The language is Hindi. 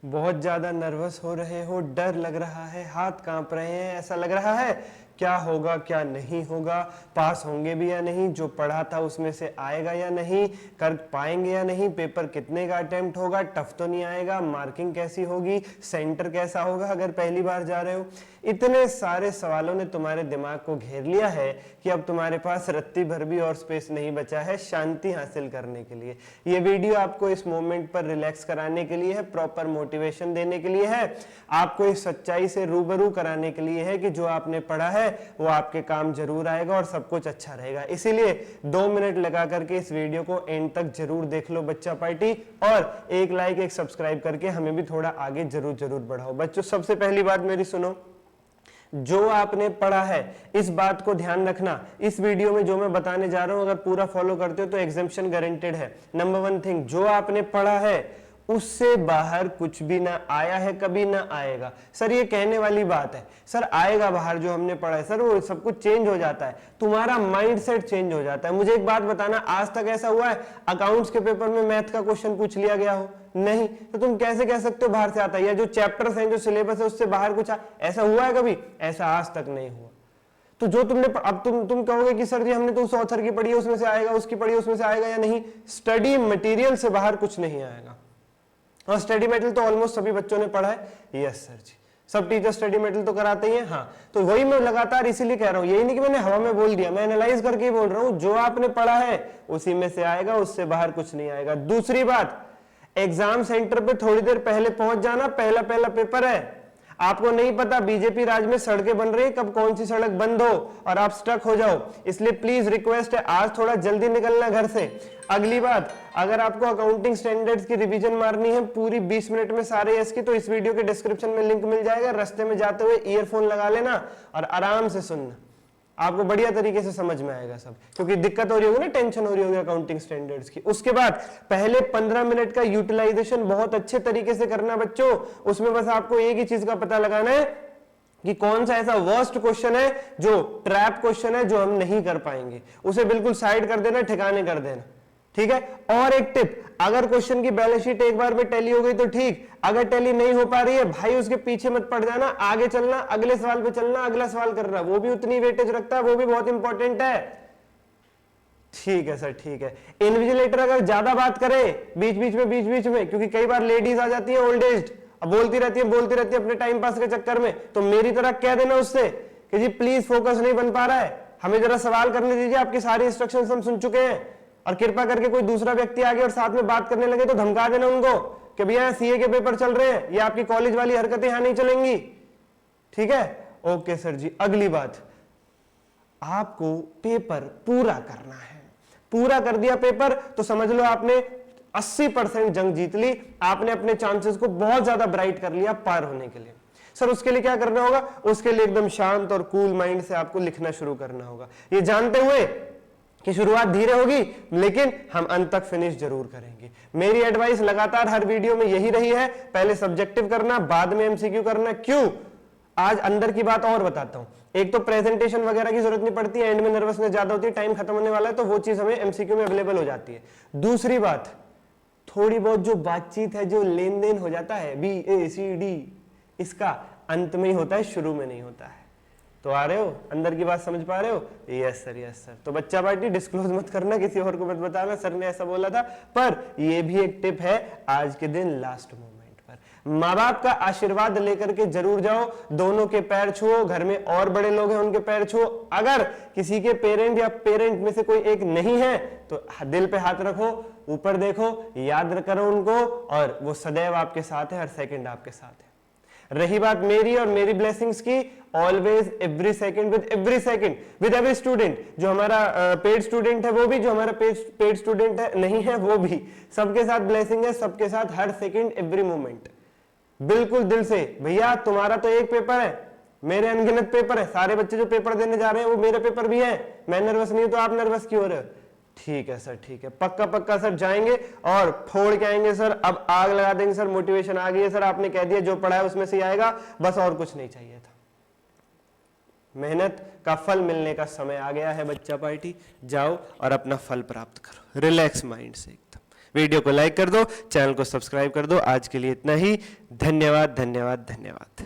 बहुत ज्यादा नर्वस हो रहे हो, डर लग रहा है, हाथ कांप रहे हैं, ऐसा लग रहा है क्या होगा क्या नहीं होगा, पास होंगे भी या नहीं, जो पढ़ा था उसमें से आएगा या नहीं, कर पाएंगे या नहीं, पेपर कितने का अटेम्प्ट होगा, टफ तो नहीं आएगा, मार्किंग कैसी होगी, सेंटर कैसा होगा अगर पहली बार जा रहे हो। इतने सारे सवालों ने तुम्हारे दिमाग को घेर लिया है कि अब तुम्हारे पास रत्ती भर भी और स्पेस नहीं बचा है शांति हासिल करने के लिए। ये वीडियो आपको इस मोमेंट पर रिलैक्स कराने के लिए है, प्रॉपर मोटिवेशन देने के लिए है, आपको इस सच्चाई से रूबरू कराने के लिए है कि जो आपने पढ़ा है वो आपके काम जरूर आएगा और सब कुछ अच्छा रहेगा। इसीलिए 2 मिनट लगा करके इस वीडियो को एंड तक जरूर देख लो बच्चा पार्टी, और एक लाइक एक सब्सक्राइब करके हमें भी थोड़ा आगे जरूर बढ़ाओ। बच्चों सबसे पहली बात मेरी सुनो, जो आपने पढ़ा है इस बात को ध्यान रखना, इस वीडियो में जो मैं बताने जा रहा हूं अगर पूरा फॉलो करते हो तो एग्जाम्पशन गारंटेड है। नंबर 1 थिंग, जो आपने पढ़ा है उससे बाहर कुछ भी ना आया है, कभी ना आएगा। सर ये कहने वाली बात है, सर आएगा बाहर जो हमने पढ़ा है, सर वो सब कुछ चेंज हो जाता है, तुम्हारा माइंडसेट चेंज हो जाता है। मुझे एक बात बताना, आज तक ऐसा हुआ है अकाउंट्स के पेपर में मैथ का क्वेश्चन पूछ लिया गया हो? नहीं। तो तुम कैसे कह सकते हो बाहर से आता है, या जो चैप्टर्स हैं जो सिलेबस है उससे बाहर कुछ ऐसा हुआ है कभी? ऐसा आज तक नहीं हुआ। तो जो तुमने अब तुम कहोगे कि सर जी हमने तो उस ऑथर की पढ़ी है उसमें से आएगा, उसकी पढ़ी है उसमें से आएगा या नहीं, स्टडी मटेरियल से बाहर कुछ नहीं आएगा। और स्टडी मटेरियल तो ऑलमोस्ट सभी बच्चों ने पढ़ा है। यस सर जी, सब टीचर स्टडी मटेरियल तो कराते ही हैं। हाँ, तो वही मैं लगातार इसीलिए कह रहा हूं, यही नहीं कि मैंने हवा में बोल दिया, मैं एनालाइज करके ही बोल रहा हूं, जो आपने पढ़ा है उसी में से आएगा, उससे बाहर कुछ नहीं आएगा। दूसरी बात, एग्जाम सेंटर पे थोड़ी देर पहले पहुंच जाना, पहला पेपर है, आपको नहीं पता बीजेपी राज में सड़कें बन रही है, कब कौन सी सड़क बंद हो और आप स्टक हो जाओ, इसलिए प्लीज रिक्वेस्ट है आज थोड़ा जल्दी निकलना घर से। अगली बात, अगर आपको अकाउंटिंग स्टैंडर्ड्स की रिवीजन मारनी है पूरी 20 मिनट में सारे एस की, तो इस वीडियो के डिस्क्रिप्शन में लिंक मिल जाएगा, रास्ते में जाते हुए ईयरफोन लगा लेना और आराम से सुनना, आपको बढ़िया तरीके से समझ में आएगा सब, क्योंकि दिक्कत हो रही होगी ना, टेंशन हो रही होगी अकाउंटिंग स्टैंडर्ड्स की। उसके बाद पहले 15 मिनट का यूटिलाइजेशन बहुत अच्छे तरीके से करना बच्चों, उसमें बस आपको एक ही चीज का पता लगाना है कि कौन सा ऐसा वर्स्ट क्वेश्चन है जो ट्रैप क्वेश्चन है जो हम नहीं कर पाएंगे, उसे बिल्कुल साइड कर देना, ठिकाने कर देना, ठीक है। और एक टिप, अगर क्वेश्चन की बैलेंस शीट एक बार में टैली हो गई तो ठीक, अगर टैली नहीं हो पा रही है भाई उसके पीछे मत पड़ जाना, आगे चलना, अगले सवाल पे चलना, अगला सवाल करना, वो भी उतनी वेटेज रखता है, वो भी बहुत इंपॉर्टेंट है। ठीक है सर, ठीक है। इन्विजिलेटर अगर ज्यादा बात करे बीच बीच में, क्योंकि कई बार लेडीज आ जाती है ओल्ड एज, अब बोलती रहती है अपने टाइम पास के चक्कर में, तो मेरी तरह कह देना उससे कि जी प्लीज फोकस नहीं बन पा रहा है, हमें जरा सवाल करने दीजिए, आपकी सारी इंस्ट्रक्शंस हम सुन चुके हैं, और कृपा करके कोई दूसरा व्यक्ति आगे और साथ में बात करने लगे तो धमका देना उनको कि भैया सीए के पेपर चल रहे हैं, ये आपकी कॉलेज वाली हरकतें यहां नहीं चलेंगी, ठीक है। ओके सर जी। अगली बात, आपको पेपर पूरा करना है, पूरा कर दिया पेपर तो समझ लो आपने 80% जंग जीत ली, आपने अपने चांसेस को बहुत ज्यादा ब्राइट कर लिया पार होने के लिए। सर उसके लिए क्या करना होगा? उसके लिए एकदम शांत और कूल माइंड से आपको लिखना शुरू करना होगा, ये जानते हुए कि शुरुआत धीरे होगी लेकिन हम अंत तक फिनिश जरूर करेंगे। मेरी एडवाइस लगातार हर वीडियो में यही रही है, पहले सब्जेक्टिव करना, बाद में एमसीक्यू करना। क्यों? आज अंदर की बात और बताता हूं। एक तो प्रेजेंटेशन वगैरह की जरूरत नहीं पड़ती है, एंड में नर्वसनेस ज्यादा होती है, टाइम खत्म होने वाला है, तो वो चीज हमें एमसीक्यू में अवेलेबल हो जाती है। दूसरी बात, थोड़ी बहुत जो बातचीत है, जो लेन देन हो जाता है BACD, इसका अंत में ही होता है, शुरू में नहीं होता है। तो आ रहे हो, अंदर की बात समझ पा रहे हो? Yes sir, yes sir. तो बच्चा पार्टी डिस्क्लोज मत करना, किसी और को मत बताना सर ने ऐसा बोला था, पर ये भी एक टिप है आज के दिन लास्ट मोमेंट पर माँ बाप का आशीर्वाद लेकर के जरूर जाओ, दोनों के पैर छुओ, घर में और बड़े लोग हैं उनके पैर छुओ, अगर किसी के पेरेंट या पेरेंट में से कोई एक नहीं है तो दिल पे हाथ रखो, ऊपर देखो, याद करो उनको, और वो सदैव आपके साथ है, हर सेकंड आपके साथ है। रही बात मेरी और मेरी ब्लेसिंग्स की, always every second with every student, जो हमारा पेड स्टूडेंट है वो भी, जो हमारा पेड स्टूडेंट है नहीं है वो भी, सबके साथ ब्लेसिंग है, सबके साथ हर सेकंड एवरी मोमेंट, बिल्कुल दिल से। भैया तुम्हारा तो एक पेपर है, मेरे अनगिनत पेपर है, सारे बच्चे जो पेपर देने जा रहे हैं वो मेरे पेपर भी है, मैं नर्वस नहीं हूं तो आप नर्वस क्यों हो रहे हो? ठीक है सर, ठीक है, पक्का सर, जाएंगे और फोड़ के आएंगे सर, अब आग लगा देंगे सर, मोटिवेशन आ गई है सर, आपने कह दिया जो पढ़ा है उसमें से आएगा, बस और कुछ नहीं चाहिए था। मेहनत का फल मिलने का समय आ गया है बच्चा पार्टी, जाओ और अपना फल प्राप्त करो रिलैक्स माइंड से एकदम। वीडियो को लाइक कर दो, चैनल को सब्सक्राइब कर दो। आज के लिए इतना ही। धन्यवाद धन्यवाद धन्यवाद।